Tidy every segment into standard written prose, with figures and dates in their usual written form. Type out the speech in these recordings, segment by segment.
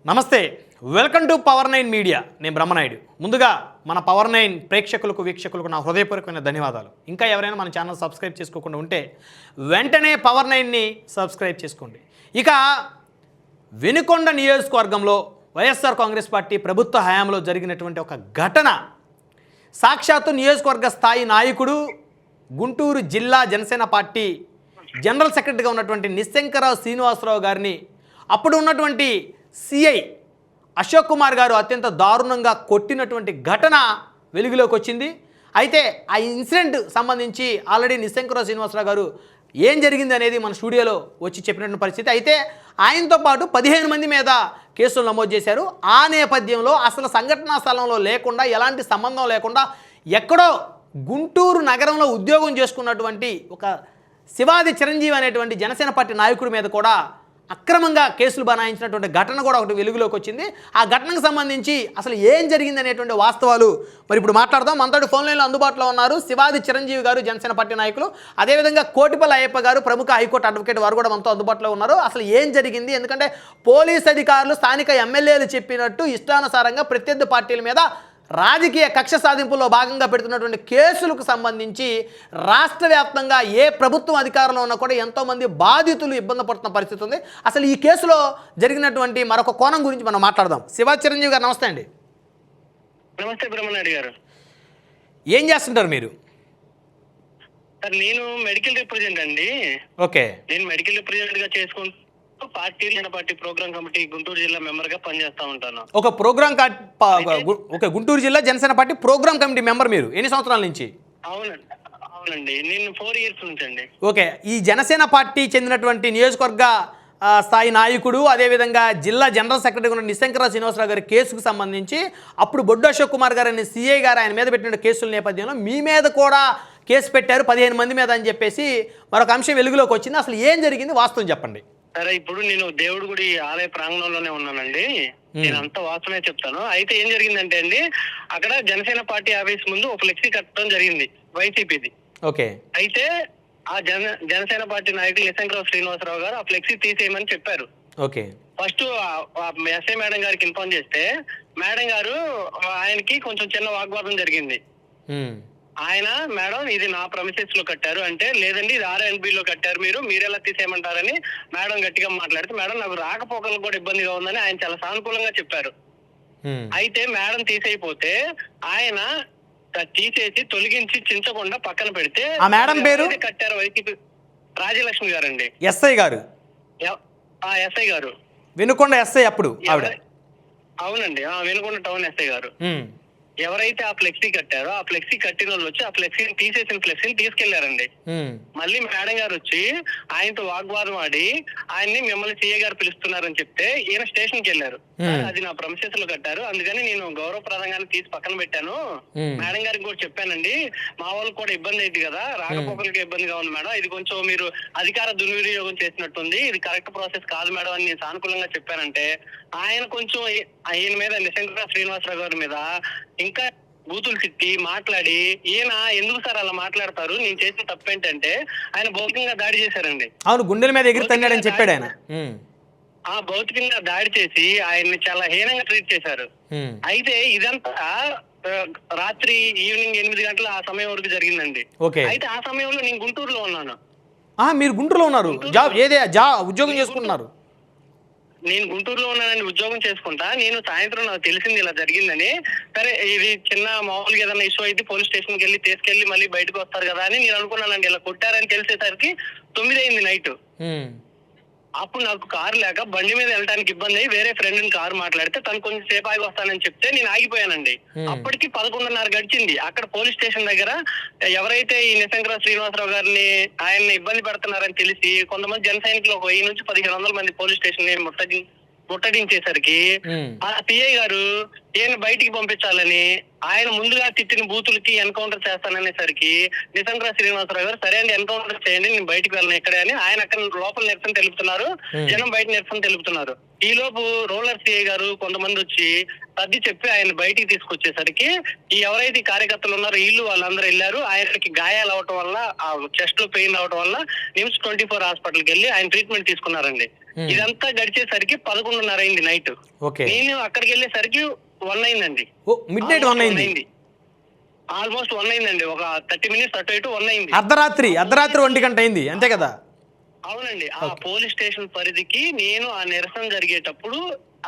నమస్తే, welcome to పవర్9 media. నేను బ్రహ్మనాయుడు. ముందుగా మన పవర్9 ప్రేక్షకులకు వీక్షకులకు నా హృదయపూర్వకమైన ధన్యవాదాలు. ఇంకా ఎవరైనా మన ఛానల్ సబ్స్క్రైబ్ చేసుకోకుండా ఉంటే వెంటనే పవర్9ని సబ్స్క్రైబ్ చేసుకోండి. ఇక వినుకొండ నియోజకవర్గంలో వైఎస్ఆర్ కాంగ్రెస్ పార్టీ ప్రభుత్వ హయాంలో జరిగినటువంటి ఒక ఘటన, సాక్షాత్తు నియోజకవర్గ స్థాయి నాయకుడు, గుంటూరు జిల్లా జనసేన పార్టీ జనరల్ సెక్రటరీగా ఉన్నటువంటి నిశంకరావు శ్రీనివాసరావు గారిని అప్పుడు ఉన్నటువంటి సిఐ అశోక్ కుమార్ గారు అత్యంత దారుణంగా కొట్టినటువంటి ఘటన వెలుగులోకి వచ్చింది. అయితే ఆ ఇన్సిడెంట్ సంబంధించి ఆల్రెడీ నిశంకరావు శ్రీనివాసరావు గారు ఏం జరిగింది అనేది మన స్టూడియోలో వచ్చి చెప్పినటువంటి పరిస్థితి. అయితే ఆయనతో పాటు 15 మంది మీద కేసులు నమోదు చేశారు. ఆ నేపథ్యంలో అసలు సంఘటనా స్థలంలో లేకుండా, ఎలాంటి సంబంధం లేకుండా ఎక్కడో గుంటూరు నగరంలో ఉద్యోగం చేసుకున్నటువంటి ఒక శివాది చిరంజీవి అనేటువంటి జనసేన పార్టీ నాయకుడి మీద కూడా అక్రమంగా కేసులు బనాయించినటువంటి ఘటన కూడా ఒకటి వెలుగులోకి వచ్చింది. ఆ ఘటనకు సంబంధించి అసలు ఏం జరిగింది అనేటువంటి వాస్తవాలు మరి ఇప్పుడు మాట్లాడదాం. మనతోటి ఫోన్ లైన్లో అందుబాటులో ఉన్నారు శివాది చిరంజీవి గారు, జనసేన పార్టీ నాయకులు. అదేవిధంగా కోటిపల్లి అయ్యప్ప గారు, ప్రముఖ హైకోర్టు అడ్వకేట్, వారు కూడా మనతో అందుబాటులో ఉన్నారు. అసలు ఏం జరిగింది, ఎందుకంటే పోలీస్ అధికారులు స్థానిక ఎమ్మెల్యేలు చెప్పినట్టు ఇష్టానుసారంగా ప్రత్యర్థి పార్టీల మీద రాజకీయ కక్ష సాధింపుల్లో భాగంగా పెడుతున్నటువంటి కేసులకు సంబంధించి రాష్ట్ర వ్యాప్తంగా ఏ ప్రభుత్వం అధికారంలో ఉన్నా కూడా ఎంతోమంది బాధితులు ఇబ్బంది పడుతున్న పరిస్థితి ఉంది. అసలు ఈ కేసులో జరిగినటువంటి మరొక కోణం గురించి మనం మాట్లాడదాం. శివా చిరంజీవి గారు, నమస్తే అండి. నమస్తే బ్రహ్మనాయుడు గారు. ఏం చేస్తుంటారు మీరు? సార్, నేను మెడికల్ రిప్రజెంట్ అండి. ఓకే. నేను మెడికల్ రిప్రజెంట్ గా చేసుకుంటూ పార్టీ ప్రోగ్రామ్ కమిటీ గుంటూరు జిల్లా మెంబర్ గా పనిచేస్తా ఉంటాను. ఒక ప్రోగ్రామ్ ఓకే, గుంటూరు జిల్లా Janasena party programme committee member మీరు ఎన్ని సంవత్సరాల నుంచి? అవునండి, నేను 4 years నుంచి అండి. ఓకే. ఈ జనసేన పార్టీ చెందినటువంటి నియోజకవర్గ స్థాయి నాయకుడు, అదేవిధంగా జిల్లా జనరల్ సెక్రటరీ ఉన్న నిశంకరావు శ్రీనివాసరావు గారి కేసుకు సంబంధించి అప్పుడు బొడ్డు అశోక్ కుమార్ గారు అనే సిఐ గారు ఆయన మీద పెట్టిన కేసుల నేపథ్యంలో మీ మీద కూడా కేసు పెట్టారు 15 మంది మీద అని చెప్పేసి మరొక అంశం వెలుగులోకి వచ్చింది. అసలు ఏం జరిగింది, వాస్తవం చెప్పండి. సరే, ఇప్పుడు నేను దేవుడి గుడి ఆలయ ప్రాంగణంలోనే ఉన్నానండి. నేను అంత వాస్తవమే చెప్తాను. అయితే ఏం జరిగిందంటే అండి, అక్కడ జనసేన పార్టీ ఆఫీస్ ముందు ఒక ఫ్లెక్సీ కట్టడం జరిగింది, వైసీపీది. ఓకే. అయితే ఆ జనసేన పార్టీ నాయకులు నిశంకరావు శ్రీనివాసరావు గారు ఆ ఫ్లెక్సీ తీసేయమని చెప్పారు. ఓకే. ఫస్ట్ ఎస్ఐ మేడం గారికి ఇన్ఫార్మ్ చేస్తే మేడం గారు ఆయనకి కొంచెం చిన్న వాగ్వాదం జరిగింది. ఆయన, మేడం ఇది నా ప్రమిసెస్ లో కట్టారు అంటే, లేదండి ఇది RNB లో కట్టారు, మీరు ఎలా తీసేయమంటారని మేడం గట్టిగా మాట్లాడితే, మేడం నాకు రాకపోకలకు కూడా ఇబ్బందిగా ఉందని ఆయన చాలా సానుకూలంగా చెప్పారు. అయితే మేడం తీసేయపోతే ఆయన తీసేసి తొలగించి చించకుండా పక్కన పెడితే ఆ మేడం పేరు కట్టారు వైసీపీ రాజలక్ష్మి గారండి. ఎస్ఐ గారు, ఎస్ఐ గారు, వినుకొండ ఎస్ఐ అప్పుడు ఆవిడ. అవునండి, వినుకొండ టౌన్ ఎస్ఐ గారు. ఎవరైతే ఆ ఫ్లెక్సీ కట్టారో ఆ ఫ్లెక్సీ కట్టిన వాళ్ళు వచ్చి ఆ ఫ్లెక్సీని తీసేసిన ఫ్లెక్సీని తీసుకెళ్లారండి. మళ్ళీ మేడం గారు వచ్చి ఆయనతో వాగ్వాదం ఆడి ఆయన్ని మిమ్మల్ని సీఏ గారు పిలుస్తున్నారని చెప్తే ఈయన స్టేషన్ కి వెళ్ళారు. అది నా ప్రమిసెస్ లో కట్టారు, అందుకని నేను గౌరవప్రదంగానే తీసి పక్కన పెట్టాను. మేడం గారికి కూడా చెప్పానండి, మా వాళ్ళకి కూడా ఇబ్బంది అయింది కదా, రాకపోకలకి ఇబ్బందిగా ఉంది మేడం, ఇది కొంచెం మీరు అధికార దుర్వినియోగం చేసినట్టుంది, ఇది కరెక్ట్ ప్రాసెస్ కాదు మేడం అని నేను సానుకూలంగా చెప్పానంటే, ఆయన కొంచెం ఆయన మీద, నిశంకరావు శ్రీనివాసరావు గారి మీద ఇంకా బూతులు తిట్టి మాట్లాడి, ఈయన ఎందుకు సార్ అలా మాట్లాడతారు, నేను చేసిన తప్పేంటంటే ఆయన భౌతికంగా దాడి చేశారండి. అవును, గుండెల మీద ఎగిరితన్నాడని చెప్పాడు ఆయన. భౌతికంగా దాడి చేసి ఆయన్ని చాలా హీనంగా ట్రీట్ చేశారు. అయితే ఇదంతా రాత్రి ఈవినింగ్ 8 గంటల ఆ సమయం వరకు జరిగిందండి. అయితే ఆ సమయంలో నేను గుంటూరులో ఉన్నాను. మీరు గుంటూరులో ఉన్నారు, ఉద్యోగం చేసుకుంటున్నారు? నేను గుంటూరులో ఉన్నానని ఉద్యోగం చేసుకుంటా. నేను సాయంత్రం నాకు తెలిసింది ఇలా జరిగిందని, సరే ఇది చిన్న మామూలుగా ఏదైనా ఇష్యూ అయితే పోలీస్ స్టేషన్ కి వెళ్ళి తీసుకెళ్లి మళ్ళీ బయటకు వస్తారు కదా అని నేను అనుకున్నానండి. ఇలా కొట్టారని తెలిసేసరికి 9 అయింది నైట్. అప్పుడు నాకు కారు లేక బండి మీద వెళ్ళడానికి ఇబ్బంది అయ్యి వేరే ఫ్రెండ్ కారు మాట్లాడితే తను కొంచెం సేపు ఆగి వస్తానని చెప్తే నేను ఆగిపోయానండి. అప్పటికి 11:30 గడిచింది. అక్కడ పోలీస్ స్టేషన్ దగ్గర ఎవరైతే ఈ నిశంకరావు శ్రీనివాసరావు గారిని ఆయన్ని ఇబ్బంది పెడుతున్నారని తెలిసి కొంతమంది జన సైనికులు ఒక 1000 నుంచి 1500 మంది పోలీస్ స్టేషన్ ని ముట్టడించేసరికి ఆ సిఐ గారు ఈయన బయటికి పంపించాలని ఆయన ముందుగా తిట్టిన బూతులకి ఎన్కౌంటర్ చేస్తాననేసరికి నిశంకరావు శ్రీనివాసరావు గారు సరే అండి ఎన్కౌంటర్ చేయండి, నేను బయటికి వెళ్ళను ఎక్కడే అని ఆయన అక్కడ లోపల నిరసన తెలుపుతున్నారు, జనం బయట నిరసన తెలుపుతున్నారు. ఈ లోపు రూరల్ సిఐ గారు కొంతమంది వచ్చి సర్ది చెప్పి ఆయన బయటికి తీసుకొచ్చేసరికి ఈ ఎవరైతే ఈ కార్యకర్తలు ఉన్నారో వాళ్ళందరూ వెళ్ళారు. ఆయనకి గాయాలు అవటం వల్ల, ఆ చెస్ట్ లో పెయిన్ అవటం వల్ల నిమ్స్ 24 హాస్పిటల్కి వెళ్ళి ఆయన ట్రీట్మెంట్ తీసుకున్నారండి. ఇదంతా గడిచేసరికి 11:30 అయింది నైట్. నేను అక్కడికి వెళ్ళేసరికి 1 అయిందండి. మిడ్నైట్ 1 అయింది. ఆల్మోస్ట్ 1 అయిందండి. ఒక 30 మినిట్స్ అటు ఇటు 1 అయింది. అర్ధరాత్రి 1 గంట అయింది అంతే కదా? అవునండి. ఆ పోలీస్ స్టేషన్ పరిధికి నేను ఆ నిరసన జరిగేటప్పుడు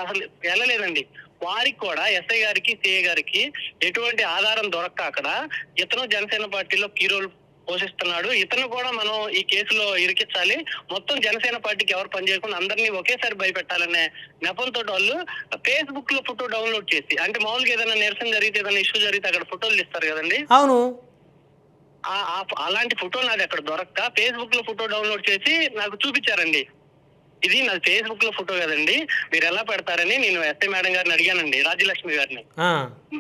అసలు వెళ్ళలేదండి. వారికి కూడా ఎస్ఐ గారికి, సిఐ గారికి ఎటువంటి ఆధారం దొరక్క అక్కడ ఇతను జనసేన పార్టీలో కీ రోల్ పోషిస్తున్నాడు, ఇతను కూడా మనం ఈ కేసులో ఇరికించాలి, మొత్తం జనసేన పార్టీకి ఎవరు పనిచేయకుండా అందరినీ ఒకేసారి భయపెట్టాలనే నెపంతో వాళ్ళు ఫేస్బుక్ లో ఫోటో డౌన్లోడ్ చేసి, అంటే మామూలుగా ఏదైనా నిరసన జరిగితే, ఏదైనా ఇష్యూ జరిగితే అక్కడ ఫోటోలు ఇస్తారు కదండి. అవును. అలాంటి ఫోటో నాది అక్కడ దొరక్క ఫేస్బుక్ లో ఫోటో డౌన్లోడ్ చేసి నాకు చూపించారండి. ఇది నా ఫేస్బుక్ లో ఫోటో కదండి, మీరు ఎలా పెడతారని నేను ఎస్ఐ మేడం గారిని అడిగానండి, రాజ్యలక్ష్మి గారిని.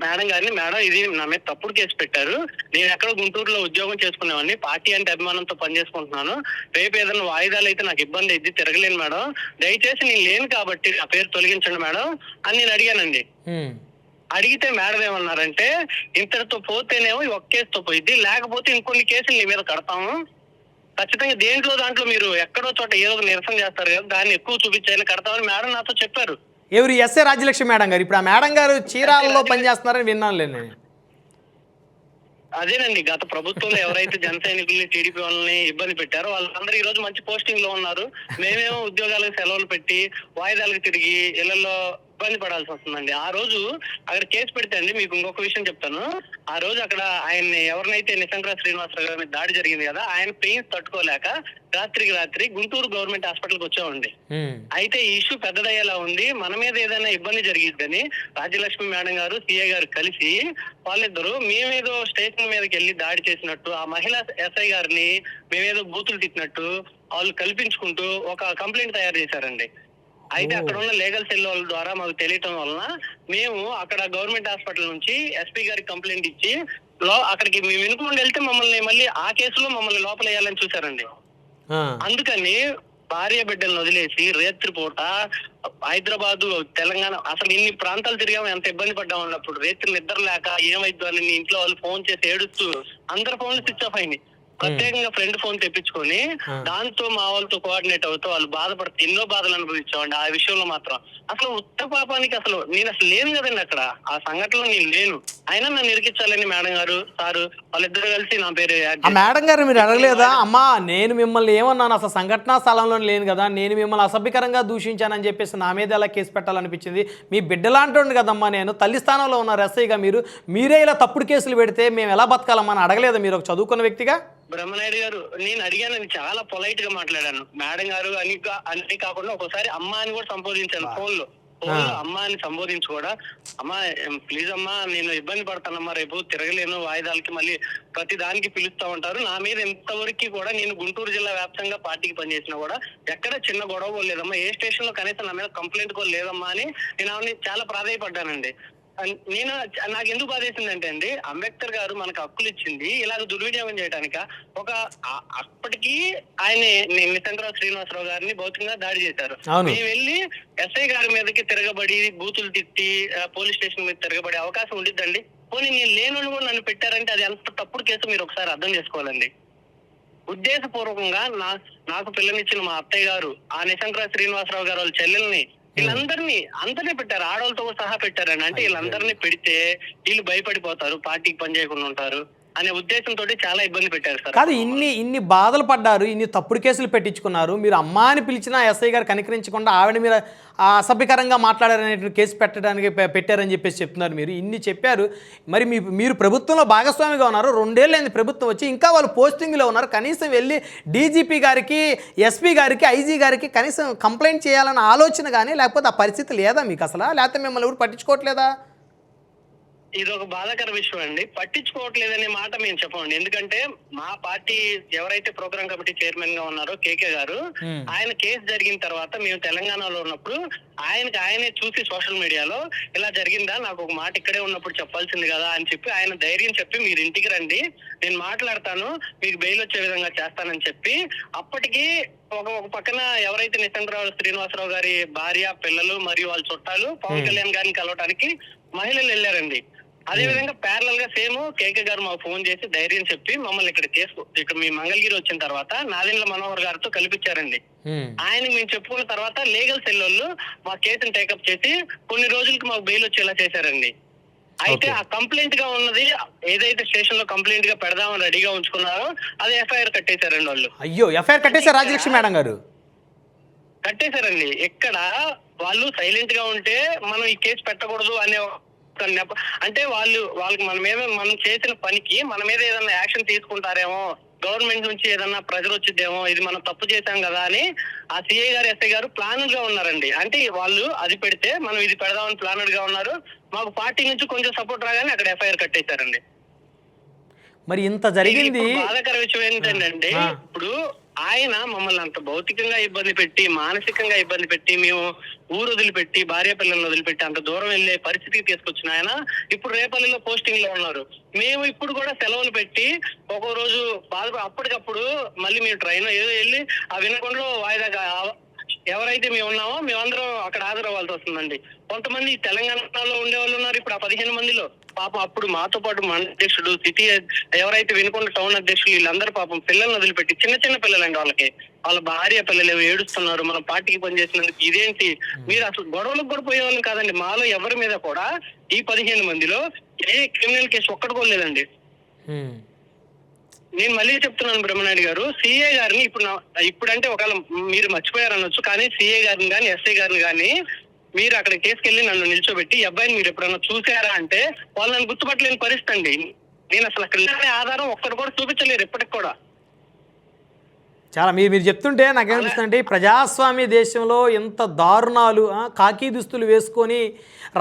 మేడం ఇది నా మీద తప్పుడు కేసు పెట్టారు, నేను ఎక్కడో గుంటూరులో ఉద్యోగం చేసుకునేవాడిని, పార్టీ అంటే అభిమానంతో పనిచేసుకుంటున్నాను, రేపు ఏదైనా వాయిదాలు అయితే నాకు ఇబ్బంది అయింది, తిరగలేను మేడం, దయచేసి నేను లేను కాబట్టి నా పేరు తొలగించండి మేడం అని నేను అడిగానండి. అడిగితే మేడం ఏమన్నారంటే, ఇంతటితో పోతేనేమో ఒక కేసుతో పోయింది, లేకపోతే ఇంకొన్ని కేసులు నీ మీద కడతాము, ఖచ్చితంగా దాంట్లో మీరు ఎక్కడో చోట ఏదో ఒక నిరసన చేస్తారు కదా, దాన్ని ఎక్కువ చూపించాలని కడతామని మేడం నాతో చెప్పారు. ఎవరు? ఎస్ఏ రాజ్యలక్ష్మి మేడం గారు. ఇప్పుడు ఆ మేడం గారు చీరాలలో పనిచేస్తున్నారని విన్నాను లేదు. అదేనండి, గత ప్రభుత్వంలో ఎవరైతే జన సైనికుల్ని, టీడీపీ వాళ్ళని ఇబ్బంది పెట్టారో వాళ్ళందరూ ఈ రోజు మంచి పోస్టింగ్ లో ఉన్నారు. మేమేమో ఉద్యోగాలకు సెలవులు పెట్టి వాయిదాలకు తిరిగి ఇళ్లలో ఇబ్బంది పడాల్సి వస్తుందండి. ఆ రోజు అక్కడ కేసు పెడితే అండి, మీకు ఇంకొక విషయం చెప్తాను. ఆ రోజు అక్కడ ఆయన్ని ఎవరినైతే నిశంకర శ్రీనివాసరావు గారి మీద దాడి జరిగింది కదా, ఆయన పెయిన్స్ తట్టుకోలేక రాత్రి గుంటూరు గవర్నమెంట్ హాస్పిటల్కి వచ్చామండి. అయితే ఈ ఇష్యూ పెద్దదయ్యేలా ఉంది, మన మీద ఏదైనా ఇబ్బంది జరిగిద్దని రాజ్యలక్ష్మి మేడం గారు, సిఐ గారు కలిసి వాళ్ళిద్దరూ మేమేదో స్టేషన్ మీదకి వెళ్ళి దాడి చేసినట్టు, ఆ మహిళా ఎస్ఐ గారిని మేమేదో బూతులు తిట్టినట్టు వాళ్ళు కల్పించుకుంటూ ఒక కంప్లైంట్ తయారు చేశారండి. అయితే అక్కడ ఉన్న లీగల్ సెల్ వాళ్ళ ద్వారా మాకు తెలియటం వలన మేము అక్కడ గవర్నమెంట్ హాస్పిటల్ నుంచి ఎస్పీ గారికి కంప్లైంట్ ఇచ్చి అక్కడికి మేము వినుకుండా వెళ్తే మమ్మల్ని మళ్ళీ ఆ కేసులో మమ్మల్ని లోపల వేయాలని చూసారండి. అందుకని భార్య బిడ్డలను వదిలేసి రేత్రిపూట హైదరాబాదు, తెలంగాణ, అసలు ఇన్ని ప్రాంతాలు తిరిగాము, ఎంత ఇబ్బంది పడ్డాము అన్నప్పుడు రేత్రి నిద్ర లేక ఏమైద్దు అని ఇంట్లో వాళ్ళు ఫోన్ చేసి ఏడుస్తూ అందరు ఫోన్లు స్విచ్ ఆఫ్ అయింది. ప్రత్యేకంగా ఫ్రెండ్ ఫోన్ తెప్పించుకొని దాంతో మా వాళ్ళతో కోఆర్డినేట్ అవుతూ వాళ్ళు బాధపడుతూ ఎన్నో బాధలు అనుభవించామండి. ఆ విషయంలో మాత్రం అసలు ఉత్త పాపానికి అసలు నేను లేను కదండి అక్కడ, ఆ సంఘటనలో నేను లేను, అయినా నన్ను ఇరికించాలని మేడం గారు, సారు వాళ్ళిద్దరు కలిసి నా పేరు. మేడం గారు మీరు అడగలేదా, అమ్మా నేను మిమ్మల్ని ఏమన్నాను, అసలు సంఘటనా స్థలంలో లేను కదా, నేను మిమ్మల్ని అసభ్యకరంగా దూషించానని చెప్పేసి నా మీద ఎలా కేసు పెట్టాలనిపించింది, మీ బిడ్డలాంటి కదమ్మా, నేను తల్లి స్థానంలో ఉన్నారు ఎస్ఐగా, మీరే ఇలా తప్పుడు కేసులు పెడితే మేము ఎలా బతకాలమ్మా అని అడగలేదా మీరు ఒక చదువుకున్న వ్యక్తిగా? బ్రహ్మనాయుడు గారు, నేను అడిగానని చాలా పొలైట్ గా మాట్లాడాను. మేడం గారు అని కాకుండా ఒక్కోసారి అమ్మ అని కూడా సంబోధించాను ఫోన్ లో అమ్మ అని సంబోధించి కూడా, అమ్మా ప్లీజ్ అమ్మా నేను ఇబ్బంది పడతానమ్మా, రేపు తిరగలేను, వాయిదాలకి మళ్ళీ ప్రతి దానికి పిలుస్తా ఉంటారు, నా మీద ఎంతవరకు కూడా నేను గుంటూరు జిల్లా వ్యాప్తంగా పార్టీకి పనిచేసినా కూడా ఎక్కడ చిన్న గొడవ కూడా లేదమ్మా, ఏ స్టేషన్ లో కనీసం నా మీద కంప్లైంట్ కూడా లేదమ్మా అని నేను ఆమెని చాలా ప్రాధాయపడ్డానండి. నేను నాకు ఎందుకు బాధేసిందంటే అండి, అంబేద్కర్ గారు మనకు హక్కులు ఇచ్చింది ఇలాగ దుర్వినియోగం చేయడానిక. ఒక అప్పటికి ఆయన నిశంకర శ్రీనివాసరావు గారిని భౌతికంగా దాడి చేశారు, మేము వెళ్ళి ఎస్ఐ గారి మీదకి తిరగబడి బూతులు తిట్టి పోలీస్ స్టేషన్ మీద తిరగబడే అవకాశం ఉండిద్దండి. పోనీ నేను లేను కూడా నన్ను పెట్టారంటే అది ఎంత తప్పుడు కేసు మీరు ఒకసారి అర్థం చేసుకోవాలండి. ఉద్దేశపూర్వకంగా నాకు పిల్లనిచ్చిన మా అత్తయ్య గారు, ఆ నిశంకర శ్రీనివాసరావు గారు వాళ్ళ చెల్లెల్ని, అందరినీ పెట్టారు, ఆడవాళ్ళతో సహా పెట్టారండి. అంటే వీళ్ళందరినీ పెడితే వీళ్ళు భయపడిపోతారు, పార్టీకి పని చేయకుండా ఉంటారు అనే ఉద్దేశంతో చాలా ఇబ్బంది పెట్టారు సార్. కాదు, ఇన్ని బాధలు పడ్డారు, ఇన్ని తప్పుడు కేసులు పెట్టించుకున్నారు, మీరు అమ్మ అని పిలిచినా ఎస్ఐ గారు కనికరించకుండా ఆవిడ మీద అసభ్యకరంగా మాట్లాడారనే కేసు పెట్టారని చెప్పేసి చెప్తున్నారు. మీరు ఇన్ని చెప్పారు, మరి మీరు ప్రభుత్వంలో భాగస్వామిగా ఉన్నారు, 2 ఏళ్ళైంది ప్రభుత్వం వచ్చి, ఇంకా వాళ్ళు పోస్టింగ్లో ఉన్నారు, కనీసం వెళ్ళి డీజీపీ గారికి, ఎస్పీ గారికి, ఐజీ గారికి కనీసం కంప్లైంట్ చేయాలన్న ఆలోచన కానీ, లేకపోతే ఆ పరిస్థితి లేదా మీకు అసలు, లేకపోతే మిమ్మల్ని ఎవరు పట్టించుకోవట్లేదా? ఇది ఒక బాధాకర విషయం అండి. పట్టించుకోవట్లేదనే మాట మేము చెప్పండి. ఎందుకంటే మా పార్టీ ఎవరైతే ప్రోగ్రామ్ కమిటీ చైర్మన్ గా ఉన్నారో కేకే గారు, ఆయన కేసు జరిగిన తర్వాత మేము తెలంగాణలో ఉన్నప్పుడు ఆయనే చూసి సోషల్ మీడియాలో ఇలా జరిగిందా, నాకు ఒక మాట ఇక్కడే ఉన్నప్పుడు చెప్పాల్సింది కదా అని చెప్పి ఆయన ధైర్యం చెప్పి మీరు ఇంటికి రండి, నేను మాట్లాడతాను, మీకు బెయిల్ వచ్చే విధంగా చేస్తానని చెప్పి అప్పటికి ఒక పక్కన ఎవరైతే నిశంకరావు శ్రీనివాసరావు గారి భార్య, పిల్లలు మరియు వాళ్ళ చుట్టాలు పవన్ కళ్యాణ్ గారిని కలవడానికి మహిళలు వెళ్ళారండి. అదే విధంగా ప్యారలల్ గా సేమ్ కేకే గారు మాకు ఫోన్ చేసి ధైర్యం చెప్పి మమ్మల్ని ఇక్కడ మీ మంగళగిరి వచ్చిన తర్వాత నాదెండ్ల మనోహర్ గారితో కల్పించారండి. ఆయనకి మేము చెప్పుకున్న తర్వాత లీగల్ సెల్ వాళ్ళు మా కేసుని టేకప్ చేసి కొన్ని రోజులకి మాకు బెయిల్ వచ్చేలా చేశారండి. అయితే ఆ కంప్లైంట్ గా ఉన్నది ఏదైతే స్టేషన్ లో కంప్లైంట్ గా పెడదామని రెడీగా ఉంచుకున్నారో అది ఎఫ్ఐఆర్ కట్టేశారండి వాళ్ళు. అయ్యో, ఎఫ్ఐఆర్ కట్టేశారు రాజలక్ష్మి మేడం గారు? కట్టేశారండి. ఎక్కడ వాళ్ళు సైలెంట్ గా ఉంటే మనం ఈ కేసు పెట్టకూడదు అనే అంటే వాళ్ళకి మనం చేసిన పనికి మన మీద ఏదైనా యాక్షన్ తీసుకుంటారేమో, గవర్నమెంట్ నుంచి ఏదన్నా ప్రెజర్ వచ్చిద్దేమో, ఇది మనం తప్పు చేశాం కదా అని ఆ సిఐ గారు, ఎస్ఐ గారు ప్లానర్ గా ఉన్నారండి. అంటే వాళ్ళు అది పెడితే మనం ఇది పెడదామని ప్లానర్ గా ఉన్నారు. మాకు పార్టీ నుంచి కొంచెం సపోర్ట్ రాగానే అక్కడ ఎఫ్ఐఆర్ కట్టేశారండి. మరి ఇంత జరిగింది. బాధాకర విషయం ఏంటంటే ఇప్పుడు ఆయన మమ్మల్ని అంత భౌతికంగా ఇబ్బంది పెట్టి, మానసికంగా ఇబ్బంది పెట్టి, మేము ఊరు వదిలిపెట్టి, భార్య పిల్లలను వదిలిపెట్టి అంత దూరం వెళ్లే పరిస్థితికి తీసుకొచ్చిన ఆయన ఇప్పుడు రేపల్లిలో పోస్టింగ్ లో ఉన్నారు. మేము ఇప్పుడు కూడా సెలవులు పెట్టి ఒక్కో రోజు అప్పటికప్పుడు మళ్ళీ మేము ట్రైన్ ఏదో వెళ్ళి ఆ వినకొండలో వాయిదా ఎవరైతే మేము ఉన్నామో మేమందరం అక్కడ హాజరవ్వాల్సి వస్తుందండి. కొంతమంది తెలంగాణలో ఉండే వాళ్ళు ఉన్నారు ఇప్పుడు ఆ 15 మందిలో. పాపం అప్పుడు మాతో పాటు మన అధ్యక్షుడు, సిటీ ఎవరైతే వినుకొండ టౌన్ అధ్యక్షులు వీళ్ళందరూ పాపం పిల్లల్ని వదిలిపెట్టి, చిన్న పిల్లలండి వాళ్ళ భార్య పిల్లలు ఏడుస్తున్నారు మనం పార్టీకి పనిచేసినందుకు. ఇదేంటి మీరు అసలు గొడవలకు కూడా పోయేవాళ్ళం కాదండి. మాలో ఎవరి మీద కూడా ఈ 15 మందిలో ఏ క్రిమినల్ కేసు ఒక్కటి కూడా లేదండి. నేను మళ్ళీ చెప్తున్నాను బ్రహ్మనాయుడు గారు, సిఏ గారిని ఇప్పుడంటే ఒకవేళ మీరు మర్చిపోయారు అనొచ్చు, కానీ సిఏ గారిని కానీ ఎస్ఐ గారిని కానీ మీరు అక్కడ కేసుకెళ్ళి నన్ను నిల్చోబెట్టి ఈ అబ్బాయిని మీరు ఎప్పుడన్నా చూసారా అంటే వాళ్ళు నన్ను గుర్తుపట్టలేని పరిస్థితి అండి. నేను అసలు అక్కడ ఆధారం ఒక్కటి కూడా చూపించలేరు ఇప్పటికి కూడా. చాలా మీరు చెప్తుంటే నాకేమనిపిస్తుందంటే ప్రజాస్వామ్య దేశంలో ఎంత దారుణాలు, కాకి దుస్తులు వేసుకొని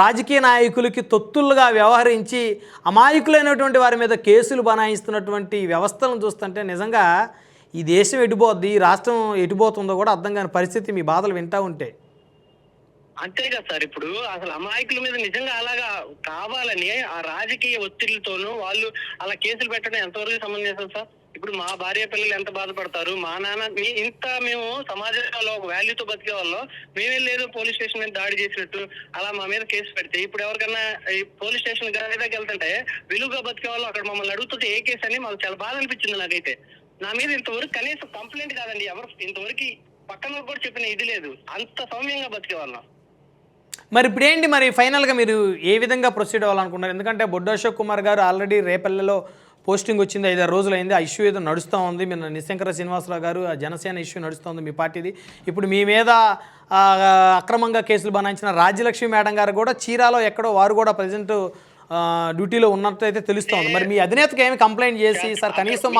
రాజకీయ నాయకులకి తొత్తులుగా వ్యవహరించి అమాయకులైనటువంటి వారి మీద కేసులు బనాయిస్తున్నటువంటి వ్యవస్థలను చూస్తుంటే నిజంగా ఈ దేశం ఎటుపోద్ది, ఈ రాష్ట్రం ఎటుపోతుందో కూడా అర్థం కాని పరిస్థితి మీ బాధలు వింటూ ఉంటే. అంతే కదా సార్. ఇప్పుడు అసలు అమాయకుల మీద నిజంగా అలాగా కావాలని ఆ రాజకీయ ఒత్తిడితోనూ వాళ్ళు అలా కేసులు పెట్టడం ఎంతవరకు సమంజసం సార్? ఇప్పుడు మా భార్య పిల్లలు ఎంత బాధపడతారు, మా నాన్న ఇంత మేము సమాజంలో ఒక వాల్యూతో బతికే వాళ్ళం మేమే లేదు పోలీస్ స్టేషన్ మీద దాడి చేసినట్టు అలా మా మీద కేసు పెడితే ఇప్పుడు ఎవరికన్నా ఈ పోలీస్ స్టేషన్ దగ్గరికి వెళ్తుంటే విలువగా బతికే వాళ్ళు అక్కడ మమ్మల్ని అడుగుతుంటే ఏ కేసు అని మాకు చాలా బాధ అనిపించింది. నాకైతే నా మీద ఇంతవరకు కనీసం కంప్లైంట్ కాదండి, ఎవరు ఇంతవరకు పక్కన కూడా చెప్పిన ఇది లేదు, అంత సౌమ్యంగా బతికే వాళ్ళం. మరి ఇప్పుడు ఏంటి, మరి ఫైనల్గా మీరు ఏ విధంగా ప్రొసీడ్ అవ్వాలనుకున్నారు? ఎందుకంటే బొడ్డు అశోక్ కుమార్ గారు ఆల్రెడీ రేపల్లెలో పోస్టింగ్ వచ్చింది, 5-6 రోజులు అయింది, ఆ ఇష్యూ ఏదో నడుస్తూ ఉంది. మీరు నిశంకర శ్రీనివాసరావు గారు ఆ జనసేన ఇష్యూ నడుస్తుంది మీ పార్టీది. ఇప్పుడు మీ మీద అక్రమంగా కేసులు బనాయించిన రాజ్యలక్ష్మి మేడం గారు కూడా చీరాలో ఎక్కడో వారు కూడా ప్రజెంట్ డ్యూటీలో ఉన్నట్టయితే తెలుస్తోంది. మరి మీ అధినేతకి ఏమి కంప్లైంట్ చేసి సార్ కనీసం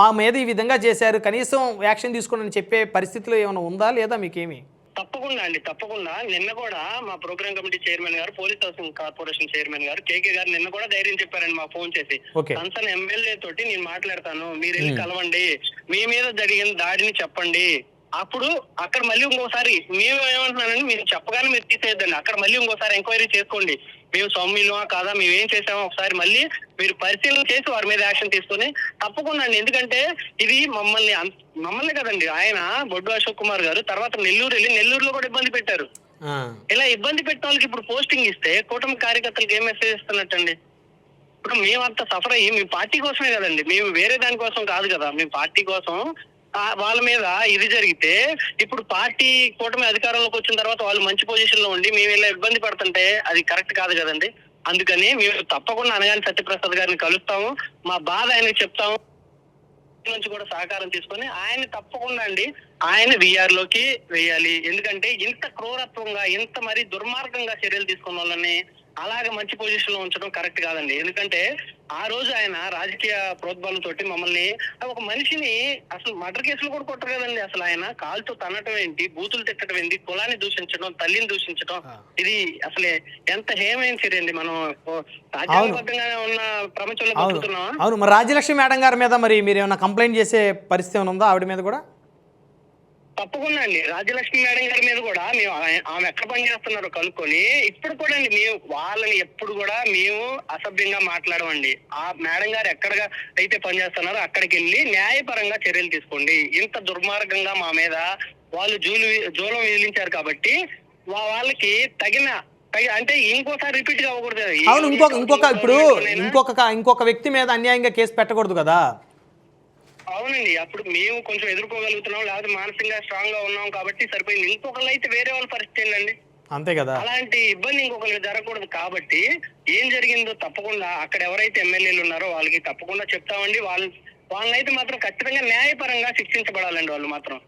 మా మీద ఈ విధంగా చేశారు, కనీసం యాక్షన్ తీసుకోండి చెప్పే పరిస్థితిలో ఏమైనా ఉందా లేదా మీకేమి? తప్పకుండా అండి, తప్పకుండా. నిన్న కూడా మా ప్రోగ్రామ్ కమిటీ చైర్మన్ గారు, పోలీస్ హౌసింగ్ కార్పొరేషన్ చైర్మన్ గారు కేకే గారు నిన్న కూడా ధైర్యం చెప్పారండి మాకు ఫోన్ చేసి. కన్సర్న్ ఎమ్మెల్యే తోటి నేను మాట్లాడతాను, మీరు వెళ్ళి కలవండి, మీ మీద జరిగిన దాడిని చెప్పండి. అప్పుడు అక్కడ మళ్ళీ ఇంకోసారి మేము ఏమంటున్నానండి, మీరు చెప్పగానే మీరు తీసేయద్దండి, అక్కడ మళ్ళీ ఇంకోసారి ఎంక్వైరీ చేసుకోండి, మేము సౌమ్యులమా కాదా, మేము ఏం చేసామో ఒకసారి మళ్ళీ మీరు పరిశీలన చేసి వారి మీద యాక్షన్ తీసుకొని తప్పకుండా అండి. ఎందుకంటే ఇది మమ్మల్ని కదండి, ఆయన బొడ్డు అశోక్ కుమార్ గారు తర్వాత నెల్లూరు వెళ్ళి నెల్లూరులో కూడా ఇబ్బంది పెట్టారు. ఇలా ఇబ్బంది పెట్టిన వాళ్ళకి ఇప్పుడు పోస్టింగ్ ఇస్తే కూటమి కార్యకర్తలకు ఏం మెసేజ్ ఇస్తున్నట్టండి? ఇప్పుడు మేమంతా సఫర్ అయ్యి మేము పార్టీ కోసమే కదండి, మేము వేరే దానికోసం కాదు కదా, మేము పార్టీ కోసం వాళ్ళ మీద ఇది జరిగితే ఇప్పుడు పార్టీ కూటమి అధికారంలోకి వచ్చిన తర్వాత వాళ్ళు మంచి పొజిషన్ లో ఉండి మేము ఇలా ఇబ్బంది పడుతుంటే అది కరెక్ట్ కాదు కదండి. అందుకని మేము తప్పకుండా అనగాని సత్యప్రసాద్ గారిని కలుస్తాము, మా బాధ ఆయనకి చెప్తాము, నుంచి కూడా సహకారం తీసుకొని ఆయన తప్పకుండా అండి ఆయన విఆర్ లోకి వేయాలి. ఎందుకంటే ఇంత క్రూరత్వంగా ఇంత మరి దుర్మార్గంగా చర్యలు తీసుకున్న వాళ్ళని అలాగే మంచి పొజిషన్ లో ఉంచడం కరెక్ట్ కాదండి. ఎందుకంటే ఆ రోజు ఆయన రాజకీయ ప్రోద్బలంతో మమ్మల్ని ఒక మనిషిని అసలు మర్డర్ కేసులు కూడా కొట్టరు కదండి, అసలు ఆయన కాలుతో తన్నటం ఏంటి, బూతులు తిట్టడం ఏంటి, కులాన్ని దూషించడం, తల్లిని దూషించడం, ఇది అసలే ఎంత హేమైన చర్య అండి. మనం రాజ్యాంగబద్ధంగా ఉన్న ప్రపంచంలో బతుకుతున్నామా? అవును. మరి రాజ్యలక్ష్మి మేడం గారి మీద మరి మీరు ఏమైనా కంప్లైంట్ చేసే పరిస్థితి ఏమైనా ఉందా ఆవిడ మీద కూడా? తప్పకుండా అండి. రాజ్యలక్ష్మి మేడం గారి మీద కూడా మేము ఆమె ఎక్కడ పనిచేస్తున్నారో కనుక్కొని ఇప్పుడు కూడా అండి మేము వాళ్ళని ఎప్పుడు కూడా మేము అసభ్యంగా మాట్లాడమండి. ఆ మేడం గారు ఎక్కడ అయితే పనిచేస్తున్నారో అక్కడికి వెళ్ళి న్యాయపరంగా చర్యలు తీసుకోండి. ఇంత దుర్మార్గంగా మా మీద వాళ్ళు జూలం విధించారు కాబట్టి వాళ్ళకి అంటే ఇంకోసారి రిపీట్ గా అవ్వకూడదు. అవును, ఇంకొక వ్యక్తి మీద అన్యాయంగా కేసు పెట్టకూడదు కదా. అవునండి. అప్పుడు మేము కొంచెం ఎదుర్కోగలుగుతున్నాం, లేకపోతే మానసికంగా స్ట్రాంగ్ గా ఉన్నాం కాబట్టి సరిపోయింది. ఇంకొకళ్ళు అయితే వేరే వాళ్ళ పరిస్థితి ఏంటండి? అంతే కదా. అలాంటి ఇబ్బంది ఇంకొకరికి జరగకూడదు కాబట్టి ఏం జరిగిందో తప్పకుండా అక్కడ ఎవరైతే ఎమ్మెల్యేలు ఉన్నారో వాళ్ళకి తప్పకుండా చెప్తామండి. వాళ్ళనైతే మాత్రం ఖచ్చితంగా న్యాయపరంగా శిక్షించబడాలండి వాళ్ళు మాత్రం.